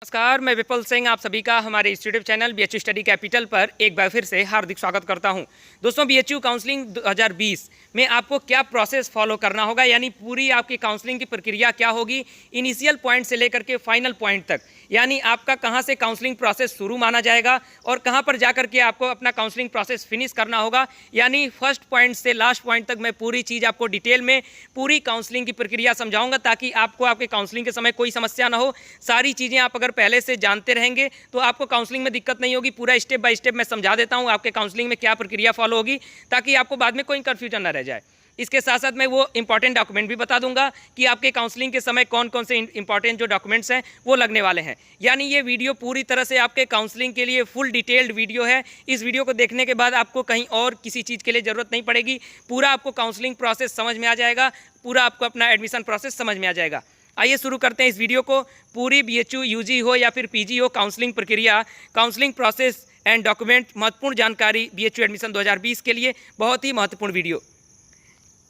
नमस्कार, मैं विपुल सिंह आप सभी का हमारे इस YouTube channel BHU study capital पर एक बार फिर से हार्दिक स्वागत करता हूं। दोस्तों, बीएचयू काउंसलिंग 2020 में आपको क्या प्रोसेस फॉलो करना होगा, यानी पूरी आपकी काउंसलिंग की प्रक्रिया क्या होगी, इनिशियल पॉइंट से लेकर के फाइनल पॉइंट तक, यानी आपका कहां से काउंसलिंग प्रोसेस शुरू माना जाएगा और कहां पर जाकर के आपको अपना काउंसलिंग प्रोसेस फिनिश करना होगा, यानी फर्स्ट पॉइंट से लास्ट पॉइंट तक मैं पूरी चीज़ आपको डिटेल में पूरी काउंसलिंग की प्रक्रिया समझाऊंगा, ताकि आपको आपके काउंसलिंग के समय कोई समस्या ना हो। सारी चीज़ें आप अगर पहले से जानते रहेंगे तो आपको काउंसलिंग में दिक्कत नहीं होगी। पूरा स्टेप बाय स्टेप मैं समझा देता हूं आपके काउंसलिंग में क्या प्रक्रिया फॉलो होगी, ताकि आपको बाद में कोई कंफ्यूजन ना रह जाए। इसके साथ साथ मैं वो इंपॉर्टेंट डॉक्यूमेंट भी बता दूंगा कि आपके काउंसलिंग के समय कौन कौन से इंपॉर्टेंट जो डॉक्यूमेंट्स हैं वो लगने वाले हैं। यानी ये वीडियो पूरी तरह से आपके काउंसलिंग के लिए फुल डिटेल्ड वीडियो है। इस वीडियो को देखने के बाद आपको कहीं और किसी चीज़ के लिए ज़रूरत नहीं पड़ेगी। पूरा आपको काउंसलिंग प्रोसेस समझ में आ जाएगा, पूरा आपको अपना एडमिशन प्रोसेस समझ में आ जाएगा। आइए शुरू करते हैं इस वीडियो को। पूरी बीएचयू यूजी हो या फिर पीजी हो, काउंसलिंग प्रक्रिया, काउंसलिंग प्रोसेस एंड डॉक्यूमेंट, महत्वपूर्ण जानकारी बीएचयू एडमिशन 2020 के लिए बहुत ही महत्वपूर्ण वीडियो।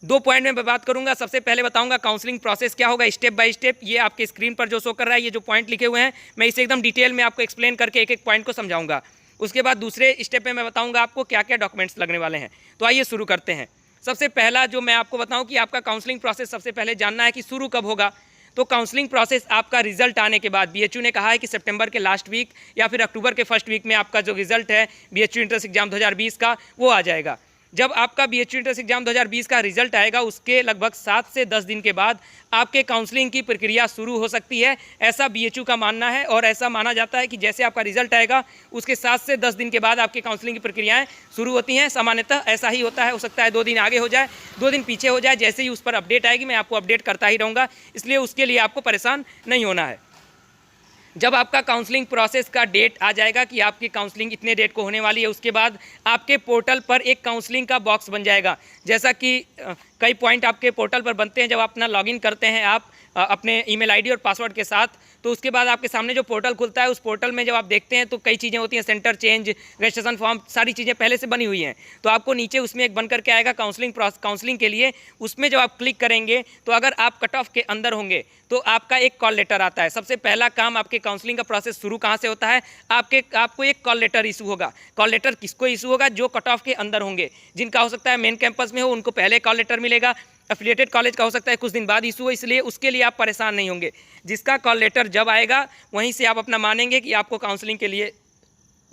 2 पॉइंट में मैं बात करूंगा। सबसे पहले बताऊंगा काउंसलिंग प्रोसेस क्या होगा स्टेप बाय स्टेप। ये आपके स्क्रीन पर जो शो कर रहा है, ये जो पॉइंट लिखे हुए हैं, मैं इसे एकदम डिटेल में आपको एक्सप्लेन करके एक एक पॉइंट को समझाऊंगा। उसके बाद दूसरे स्टेप में मैं बताऊंगा आपको क्या क्या डॉक्यूमेंट्स लगने वाले हैं। तो आइए शुरू करते हैं। सबसे पहला जो मैं आपको बताऊँ कि आपका काउंसलिंग प्रोसेस सबसे पहले जानना है कि शुरू कब होगा। तो काउंसलिंग प्रोसेस आपका रिजल्ट आने के बाद, बीएचयू ने कहा है कि सितंबर के लास्ट वीक या फिर अक्टूबर के फर्स्ट वीक में आपका जो रिजल्ट है बीएचयू एंट्रेंस एग्जाम 2020 का, वो आ जाएगा। जब आपका बीएचयू एंट्रेंस एग्जाम 2020 का रिजल्ट आएगा, उसके लगभग 7 से 10 दिन के बाद आपके काउंसलिंग की प्रक्रिया शुरू हो सकती है, ऐसा बीएचयू का मानना है। और ऐसा माना जाता है कि जैसे आपका रिजल्ट आएगा उसके 7 से 10 दिन के बाद आपकी काउंसलिंग की प्रक्रियाएं शुरू होती हैं। सामान्यतः ऐसा ही होता है, हो सकता है 2 दिन आगे हो जाए, 2 दिन पीछे हो जाए। जैसे ही उस पर अपडेट आएगी मैं आपको अपडेट करता ही रहूँगा, इसलिए उसके लिए आपको परेशान नहीं होना है। जब आपका काउंसलिंग प्रोसेस का डेट आ जाएगा कि आपकी काउंसलिंग इतने डेट को होने वाली है, उसके बाद आपके पोर्टल पर एक काउंसलिंग का बॉक्स बन जाएगा। जैसा कि कई पॉइंट आपके पोर्टल पर बनते हैं, जब आप अपना लॉगिन करते हैं आप अपने ईमेल आईडी और पासवर्ड के साथ, तो उसके बाद आपके सामने जो पोर्टल खुलता है, उस पोर्टल में जब आप देखते हैं तो कई चीज़ें होती हैं, सेंटर चेंज, रजिस्ट्रेशन फॉर्म, सारी चीज़ें पहले से बनी हुई हैं। तो आपको नीचे उसमें एक बन करके आएगा काउंसलिंग के लिए। उसमें जब आप क्लिक करेंगे तो अगर आप कट ऑफ के अंदर होंगे तो आपका एक कॉल लेटर आता है। सबसे पहला काम आपके काउंसलिंग का प्रोसेस शुरू कहाँ से होता है, आपको एक कॉल लेटर इशू होगा। कॉल लेटर किसको इशू होगा? जो कट ऑफ के अंदर होंगे, जिनका हो सकता है मेन कैंपस में हो, उनको पहले कॉल लेटर मिलेगा। एफिलिएटेड कॉलेज का हो सकता है कुछ दिन बाद इशू हो, इसलिए उसके लिए आप परेशान नहीं होंगे। जिसका कॉल लेटर जब आएगा वहीं से आप अपना मानेंगे कि आपको काउंसलिंग के लिए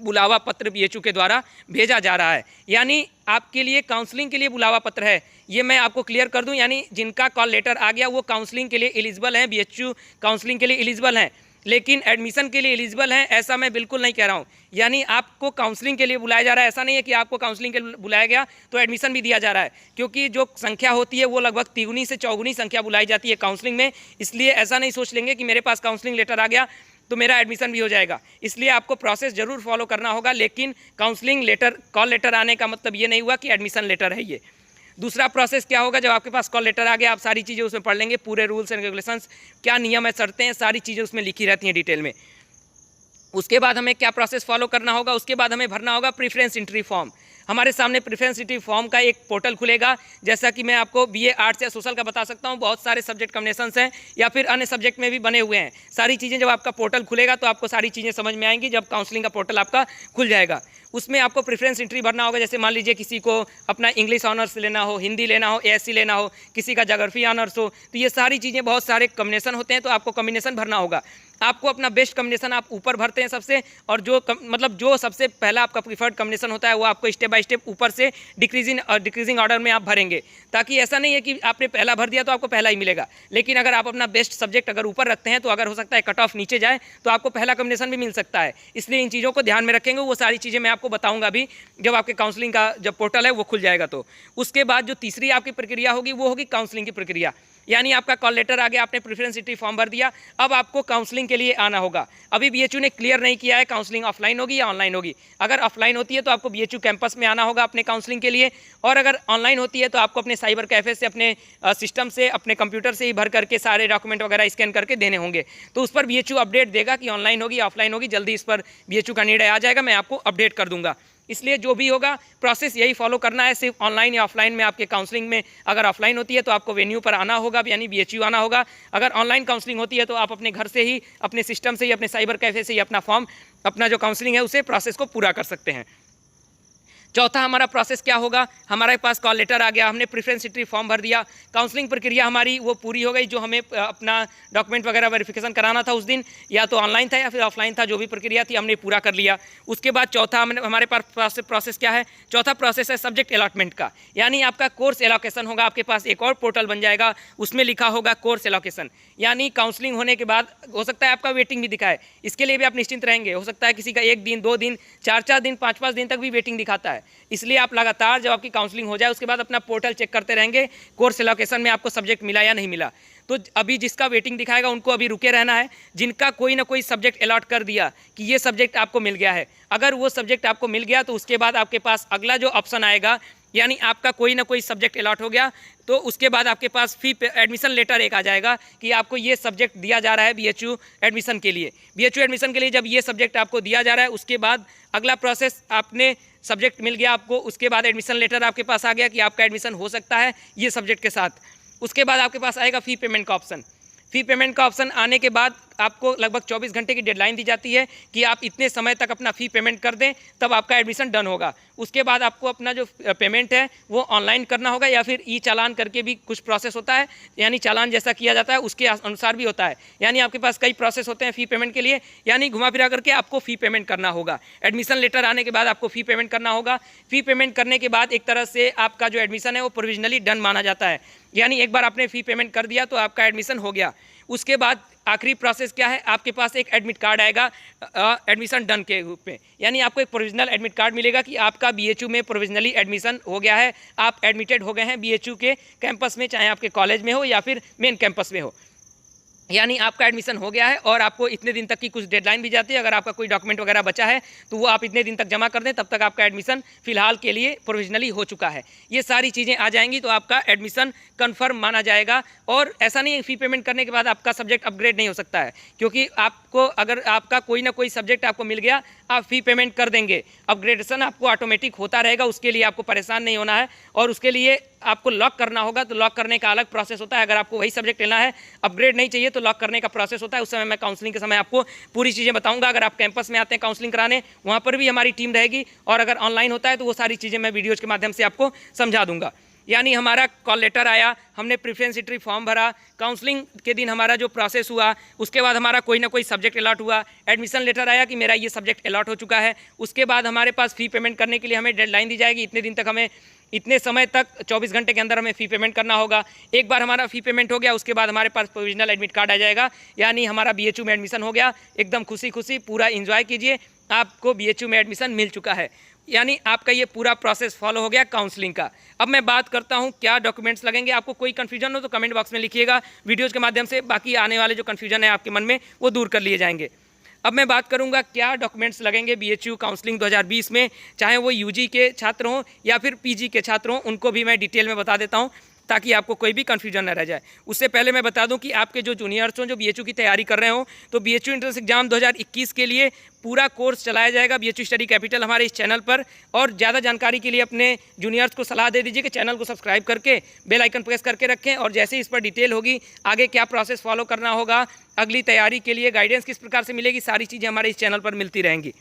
बुलावा पत्र बीएचयू के द्वारा भेजा जा रहा है, यानी आपके लिए काउंसलिंग के लिए बुलावा पत्र है। ये मैं आपको क्लियर कर दूं, यानी जिनका कॉल लेटर आ गया वो काउंसलिंग के लिए एलिजिबल हैं, बीएचयू काउंसलिंग के लिए एलिजिबल हैं, लेकिन एडमिशन के लिए एलिजिबल हैं ऐसा मैं बिल्कुल नहीं कह रहा हूँ। यानी आपको काउंसलिंग के लिए बुलाया जा रहा है, ऐसा नहीं है कि आपको काउंसलिंग के लिए बुलाया गया तो एडमिशन भी दिया जा रहा है, क्योंकि जो संख्या होती है वो लगभग 3 से 4 संख्या बुलाई जाती है काउंसलिंग में। इसलिए ऐसा नहीं सोच लेंगे कि मेरे पास काउंसलिंग लेटर आ गया तो मेरा एडमिशन भी हो जाएगा। इसलिए आपको प्रोसेस जरूर फॉलो करना होगा, लेकिन काउंसलिंग लेटर, कॉल लेटर आने का मतलब ये नहीं हुआ कि एडमिशन लेटर है ये। दूसरा प्रोसेस क्या होगा, जब आपके पास कॉल लेटर आ गया, आप सारी चीज़ें उसमें पढ़ लेंगे, पूरे रूल्स एंड रेगुलेशंस, क्या नियम है, शर्तें हैं, सारी चीज़ें उसमें लिखी रहती हैं डिटेल में। उसके बाद हमें क्या प्रोसेस फॉलो करना होगा, उसके बाद हमें भरना होगा प्रेफरेंस एंट्री फॉर्म। हमारे सामने प्रेफरेंस एंट्री फॉर्म का एक पोर्टल खुलेगा। जैसा कि मैं आपको बीए आर्ट्स या सोशल का बता सकता हूँ, बहुत सारे सब्जेक्ट कॉम्बिनेशंस हैं या फिर अन्य सब्जेक्ट में भी बने हुए हैं। सारी चीज़ें जब आपका पोर्टल खुलेगा तो आपको सारी चीज़ें समझ में आएंगी जब काउंसलिंग का पोर्टल आपका खुल जाएगा। उसमें आपको प्रेफरेंस एंट्री भरना होगा। जैसे मान लीजिए किसी को अपना इंग्लिश ऑनर्स लेना हो, हिंदी लेना हो, एएससी लेना हो, किसी का ज्योग्राफी ऑनर्स हो, तो ये सारी चीज़ें, बहुत सारे कॉम्बिनेशन होते हैं, तो आपको कॉम्बिनेशन भरना होगा। आपको अपना बेस्ट कॉम्बिनेशन आप ऊपर भरते हैं सबसे, और जो सबसे पहला आपका प्रीफर्ड कॉम्बिनेशन होता है वो आपको स्टेप बाय स्टेप ऊपर से डिक्रीजिंग ऑर्डर में आप भरेंगे, ताकि ऐसा नहीं है कि आपने पहला भर दिया तो आपको पहला ही मिलेगा। लेकिन अगर आप अपना बेस्ट सब्जेक्ट अगर ऊपर रखते हैं तो अगर हो सकता है कट ऑफ नीचे जाए तो आपको पहला कॉम्बिनेशन भी मिल सकता है। इसलिए इन चीज़ों को ध्यान में रखेंगे। वो सारी चीज़ें मैं आपको बताऊंगा अभी जब आपके काउंसलिंग का जब पोर्टल है वो खुल जाएगा। तो उसके बाद जो तीसरी आपकी प्रक्रिया होगी वो होगी काउंसलिंग की प्रक्रिया। यानी आपका कॉल लेटर आ गया, आपने प्रेफरेंस एंट्री फॉर्म भर दिया, अब आपको काउंसलिंग के लिए आना होगा। अभी बीएचयू ने क्लियर नहीं किया है काउंसलिंग ऑफलाइन होगी या ऑनलाइन होगी। अगर ऑफलाइन होती है तो आपको बीएचयू कैंपस में आना होगा अपने काउंसलिंग के लिए, और अगर ऑनलाइन होती है तो आपको अपने साइबर कैफे से, अपने सिस्टम से, अपने कंप्यूटर से ही भर करके सारे डॉक्यूमेंट वगैरह स्कैन करके देने होंगे। तो उस पर बीएचयू अपडेट देगा कि ऑनलाइन होगी या ऑफलाइन होगी। जल्दी इस पर बीएचयू का निर्णय आ जाएगा, मैं आपको अपडेट कर दूंगा। इसलिए जो भी होगा प्रोसेस यही फॉलो करना है, सिर्फ ऑनलाइन या ऑफलाइन में आपके काउंसलिंग में अगर ऑफलाइन होती है तो आपको वेन्यू पर आना होगा, यानी BHU आना होगा। अगर ऑनलाइन काउंसलिंग होती है तो आप अपने घर से ही, अपने सिस्टम से ही, अपने साइबर कैफे से ही अपना फॉर्म, अपना जो काउंसलिंग है उसे प्रोसेस को पूरा कर सकते हैं। चौथा हमारा प्रोसेस क्या होगा, हमारे पास कॉल लेटर आ गया, हमने प्रेफरेंस हिस्ट्री फॉर्म भर दिया, काउंसलिंग प्रक्रिया हमारी वो पूरी हो गई, जो हमें अपना डॉक्यूमेंट वगैरह वेरिफिकेशन कराना था उस दिन, या तो ऑनलाइन था या फिर ऑफलाइन था, जो भी प्रक्रिया थी हमने पूरा कर लिया। उसके बाद चौथा हमारे पास प्रोसेस क्या है, चौथा प्रोसेस है सब्जेक्ट अलॉटमेंट का, यानी आपका कोर्स एलोकेशन होगा। आपके पास एक और पोर्टल बन जाएगा, उसमें लिखा होगा कोर्स एलोकेशन, यानी काउंसलिंग होने के बाद हो सकता है आपका वेटिंग भी दिखाए, इसके लिए भी आप निश्चिंत रहेंगे। हो सकता है किसी का 1 दिन, 2 दिन, 4 दिन, 5 दिन तक भी वेटिंग दिखाता है, इसलिए आप लगातार जब आपकी काउंसलिंग हो जाए उसके बाद अपना पोर्टल चेक करते रहेंगे कोर्स एलोकेशन में आपको सब्जेक्ट मिला या नहीं मिला। तो अभी जिसका वेटिंग दिखाएगा उनको अभी रुके रहना है, जिनका कोई ना कोई सब्जेक्ट अलॉट कर दिया कि ये सब्जेक्ट आपको मिल गया है, अगर वो सब्जेक्ट आपको मिल गया तो उसके बाद आपके पास अगला जो ऑप्शन आएगा, यानी आपका कोई ना कोई सब्जेक्ट अलॉट हो गया तो उसके बाद आपके पास फी एडमिशन लेटर एक आ जाएगा कि आपको ये सब्जेक्ट दिया जा रहा है BHU एडमिशन के लिए। BHU एडमिशन के लिए जब ये सब्जेक्ट आपको दिया जा रहा है उसके बाद अगला प्रोसेस, आपने सब्जेक्ट मिल गया आपको, उसके बाद एडमिशन लेटर आपके पास आ गया कि आपका एडमिशन हो सकता है ये सब्जेक्ट के साथ। उसके बाद आपके पास आएगा फ़ी पेमेंट का ऑप्शन। फ़ी पेमेंट का ऑप्शन आने के बाद आपको लगभग 24 घंटे की डेडलाइन दी जाती है कि आप इतने समय तक अपना फ़ी पेमेंट कर दें, तब आपका एडमिशन डन होगा। उसके बाद आपको अपना जो पेमेंट है वो ऑनलाइन करना होगा या फिर ई चालान करके भी कुछ प्रोसेस होता है, यानी चालान जैसा किया जाता है उसके अनुसार भी होता है, यानी आपके पास कई प्रोसेस होते हैं फ़ी पेमेंट के लिए, यानी घुमा फिरा करके आपको फ़ी पेमेंट करना होगा। एडमिशन लेटर आने के बाद आपको फ़ी पेमेंट करना होगा। फ़ी पेमेंट करने के बाद एक तरह से आपका जो एडमिशन है वो प्रोविजनली डन माना जाता है, यानी एक बार आपने फ़ी पेमेंट कर दिया तो आपका एडमिशन हो गया। उसके बाद आखिरी प्रोसेस क्या है, आपके पास एक एडमिट कार्ड आएगा एडमिशन डन के रूप में, यानी आपको एक प्रोविजनल एडमिट कार्ड मिलेगा कि आपका BHU में प्रोविजनली एडमिशन हो गया है, आप एडमिटेड हो गए हैं BHU के कैंपस में, चाहे आपके कॉलेज में हो या फिर मेन कैंपस में हो, यानी आपका एडमिशन हो गया है। और आपको इतने दिन तक की कुछ डेडलाइन भी जाती है, अगर आपका कोई डॉक्यूमेंट वगैरह बचा है तो वो आप इतने दिन तक जमा कर दें, तब तक आपका एडमिशन फिलहाल के लिए प्रोविजनली हो चुका है। ये सारी चीज़ें आ जाएंगी तो आपका एडमिशन कंफर्म माना जाएगा। और ऐसा नहीं है फ़ी पेमेंट करने के बाद आपका सब्जेक्ट अपग्रेड नहीं हो सकता है, क्योंकि आपको अगर आपका कोई ना कोई सब्जेक्ट आपको मिल गया, आप फ़ी पेमेंट कर देंगे, अपग्रेडेशन आपको ऑटोमेटिक होता रहेगा, उसके लिए आपको परेशान नहीं होना है। और उसके लिए आपको लॉक करना होगा, तो लॉक करने का अलग प्रोसेस होता है। अगर आपको वही सब्जेक्ट लेना है, अपग्रेड नहीं चाहिए, तो लॉक करने का प्रोसेस होता है। उस समय मैं काउंसलिंग के समय आपको पूरी चीज़ें बताऊंगा। अगर आप कैंपस में आते हैं काउंसलिंग कराने, वहाँ पर भी हमारी टीम रहेगी, और अगर ऑनलाइन होता है तो वो सारी चीज़ें मैं वीडियोज़ के माध्यम से आपको समझा दूंगा। यानी हमारा कॉल लेटर आया, हमने प्रेफरेंस हिस्ट्री फॉर्म भरा, काउंसलिंग के दिन हमारा जो प्रोसेस हुआ, उसके बाद हमारा कोई ना कोई सब्जेक्ट अलॉट हुआ, एडमिशन लेटर आया कि मेरा ये सब्जेक्ट अलॉट हो चुका है। उसके बाद हमारे पास फ़ी पेमेंट करने के लिए हमें डेडलाइन दी जाएगी, इतने दिन तक हमें, इतने समय तक 24 घंटे के अंदर हमें फ़ी पेमेंट करना होगा। एक बार हमारा फ़ी पेमेंट हो गया, उसके बाद हमारे पास प्रोविजनल एडमिट कार्ड आ जाएगा, यानी हमारा BHU में एडमिशन हो गया। एकदम खुशी खुशी पूरा एंजॉय कीजिए, आपको BHU में एडमिशन मिल चुका है, यानी आपका ये पूरा प्रोसेस फॉलो हो गया काउंसलिंग का। अब मैं बात करता हूँ क्या डॉक्यूमेंट्स लगेंगे। आपको कोई कन्फ्यूजन हो तो कमेंट बॉक्स में लिखिएगा, वीडियोज़ के माध्यम से बाकी आने वाले जो कन्फ्यूजन है आपके मन में वो दूर कर लिए जाएंगे। अब मैं बात करूंगा क्या डॉक्यूमेंट्स लगेंगे BHU काउंसलिंग 2020 में, चाहे वो UG के छात्र हों या फिर PG के छात्र हों, उनको भी मैं डिटेल में बता देता हूं ताकि आपको कोई भी कन्फ्यूजन न रह जाए। उससे पहले मैं बता दूं कि आपके जो जूनियर्स हों, जो BHU की तैयारी कर रहे हो, तो BHU एंट्रेंस एग्जाम 2021 के लिए पूरा कोर्स चलाया जाएगा BHU स्टडी कैपिटल हमारे इस चैनल पर। और ज़्यादा जानकारी के लिए अपने जूनियर्स को सलाह दे दीजिए कि चैनल को सब्सक्राइब करके बेल आइकन प्रेस करके रखें, और जैसे ही इस पर डिटेल होगी, आगे क्या प्रोसेस फॉलो करना होगा, अगली तैयारी के लिए गाइडेंस किस प्रकार से मिलेगी, सारी चीज़ें हमारे इस चैनल पर मिलती रहेंगी।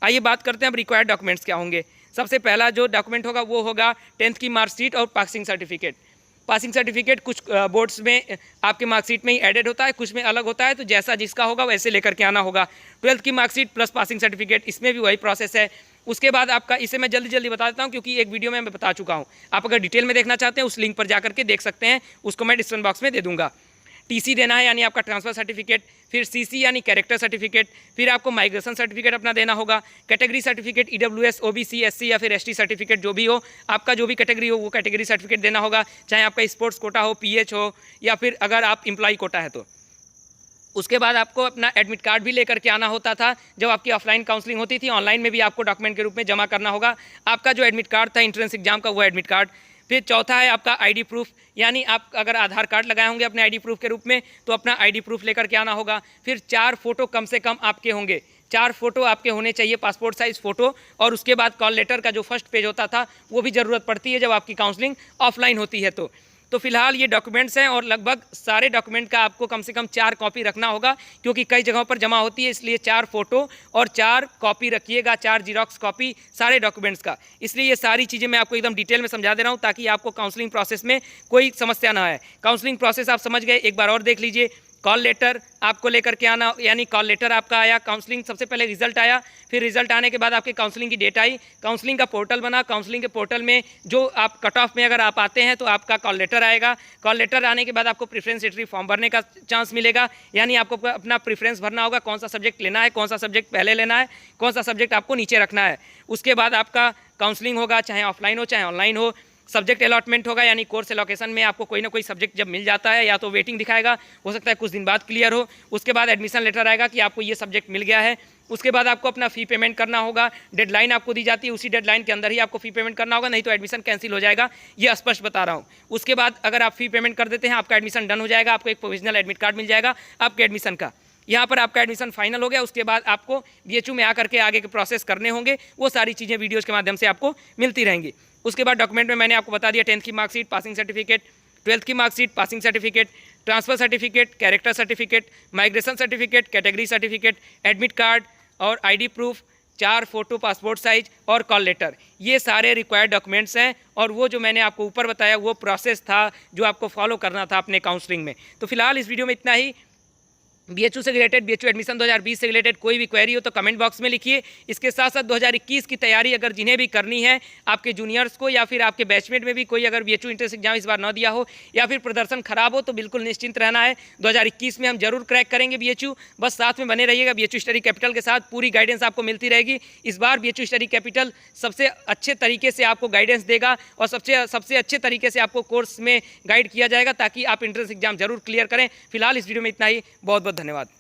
आइए बात करते हैं अब रिक्वायर्ड डॉक्यूमेंट्स क्या होंगे। सबसे पहला जो डॉक्यूमेंट होगा वो होगा 10th की मार्कशीट और पासिंग सर्टिफिकेट। पासिंग सर्टिफिकेट कुछ बोर्ड्स में आपके मार्कशीट में ही एडेड होता है, कुछ में अलग होता है, तो जैसा जिसका होगा वैसे लेकर के आना होगा। 12th की मार्कशीट प्लस पासिंग सर्टिफिकेट, इसमें भी वही प्रोसेस है। उसके बाद आपका, इसे मैं जल्दी जल्दी बता देता हूँ क्योंकि एक वीडियो में मैं बता चुका हूँ। आप अगर डिटेल में देखना चाहते हैं उस लिंक पर जाकर के देख सकते हैं, उसको मैं डिस्क्रिप्शन बॉक्स में दे दूँगा। TC देना है, यानी आपका ट्रांसफ़र सर्टिफिकेट, फिर CC यानी कैरेक्टर सर्टिफिकेट, फिर आपको माइग्रेशन सर्टिफिकेट अपना देना होगा, category certificate EWS OBC SC या फिर ST सर्टिफिकेट, जो भी हो आपका, जो भी कैटेगरी हो वो कैटेगरी सर्टिफिकेट देना होगा, चाहे आपका स्पोर्ट्स कोटा हो, PH हो, या फिर अगर आप एम्प्लॉय कोटा है तो। उसके बाद आपको अपना एडमिट कार्ड भी लेकर के आना होता था जब आपकी ऑफलाइन काउंसलिंग होती थी। ऑनलाइन में भी आपको डॉक्यूमेंट के रूप में जमा करना होगा आपका जो एडमिट कार्ड था एंट्रेंस एग्जाम का, वो एडमिट कार्ड। फिर चौथा है आपका ID प्रूफ, यानी आप अगर आधार कार्ड लगाए होंगे अपने ID प्रूफ के रूप में, तो अपना ID प्रूफ लेकर के आना होगा। फिर 4 फोटो कम से कम आपके होंगे, 4 फोटो आपके होने चाहिए, पासपोर्ट साइज़ फ़ोटो, और उसके बाद कॉल लेटर का जो फर्स्ट पेज होता था वो भी ज़रूरत पड़ती है जब आपकी काउंसलिंग ऑफलाइन होती है। तो फिलहाल ये डॉक्यूमेंट्स हैं और लगभग सारे डॉक्यूमेंट का आपको कम से कम 4 कॉपी रखना होगा, क्योंकि कई जगहों पर जमा होती है, इसलिए 4 फोटो और 4 कॉपी रखिएगा, 4 जीरोक्स कॉपी सारे डॉक्यूमेंट्स का। इसलिए ये सारी चीज़ें मैं आपको एकदम डिटेल में समझा दे रहा हूँ ताकि आपको काउंसलिंग प्रोसेस में कोई समस्या ना आए। काउंसलिंग प्रोसेस आप समझ गए, एक बार और देख लीजिए। कॉल लेटर आपको लेकर के आना, यानी कॉल लेटर आपका आया, काउंसलिंग सबसे पहले रिजल्ट आया, फिर रिजल्ट आने के बाद आपके काउंसलिंग की डेट आई, काउंसलिंग का पोर्टल बना, काउंसलिंग के पोर्टल में जो आप कट ऑफ में अगर आप आते हैं तो आपका कॉल लेटर आएगा। कॉल लेटर आने के बाद आपको प्रेफरेंस एंट्री फॉर्म भरने का चांस मिलेगा, यानी आपको अपना प्रेफरेंस भरना होगा, कौन सा सब्जेक्ट लेना है, कौन सा सब्जेक्ट पहले लेना है, कौन सा सब्जेक्ट आपको नीचे रखना है। उसके बाद आपका काउंसलिंग होगा, चाहे ऑफलाइन हो चाहे ऑनलाइन हो। सब्जेक्ट अलॉटमेंट होगा, यानी कोर्स एलोकेशन में आपको कोई ना कोई सब्जेक्ट जब मिल जाता है या तो वेटिंग दिखाएगा, हो सकता है कुछ दिन बाद क्लियर हो। उसके बाद एडमिशन लेटर आएगा कि आपको ये सब्जेक्ट मिल गया है। उसके बाद आपको अपना फ़ी पेमेंट करना होगा, डेडलाइन आपको दी जाती है, उसी डेडलाइन के अंदर ही आपको फ़ी पेमेंट करना होगा, नहीं तो एडमिशन कैंसिल हो जाएगा, ये स्पष्ट बता रहा हूँ। उसके बाद अगर आप फ़ी पेमेंट कर देते हैं, आपका एडमिशन डन हो जाएगा, आपको एक प्रोविजनल एडमिट कार्ड मिल जाएगा आपके एडमिशन का। यहाँ पर आपका एडमिशन फाइनल हो गया। उसके बाद आपको BHU में आकर के आगे के प्रोसेस करने होंगे, वो सारी चीज़ें वीडियोज़ के माध्यम से आपको मिलती रहेंगी। उसके बाद डॉक्यूमेंट में मैंने आपको बता दिया 10th की मार्कशीट, पासिंग सर्टिफिकेट, 12th की marksheet, passing certificate, transfer certificate, character certificate, migration certificate, category certificate, admit card और ID proof, 4 photo passport size और कॉल लेटर, ये सारे रिक्वायर्ड डॉक्यूमेंट्स हैं। और वो जो मैंने आपको ऊपर बताया वो प्रोसेस था जो आपको फॉलो करना था अपने काउंसलिंग में। तो फिलहाल इस वीडियो में इतना ही। BHU से रिलेटेड, BHU एडमिशन 2020 से रिलेटेड कोई भी क्वेरी हो तो कमेंट बॉक्स में लिखिए। इसके साथ साथ 2021 की तैयारी अगर जिन्हें भी करनी है, आपके जूनियर्स को या फिर आपके बैचमेट में भी कोई अगर BHU इंट्रेंस एग्जाम इस बार न दिया हो या फिर प्रदर्शन खराब हो, तो बिल्कुल निश्चिंत रहना है, 2021 में हम जरूर क्रैक करेंगे BHU। बस साथ में बने रहिएगा, BHU स्टडी कैपिटल के साथ पूरी गाइडेंस आपको मिलती रहेगी। इस बार BHU स्टडी कैपिटल सबसे अच्छे तरीके से आपको गाइडेंस देगा और सबसे अच्छे तरीके से आपको कोर्स में गाइड किया जाएगा ताकि आप इंट्रेंस एग्जाम जरूर क्लियर करें। फिलहाल इस वीडियो में इतना ही, बहुत बहुत धन्यवाद।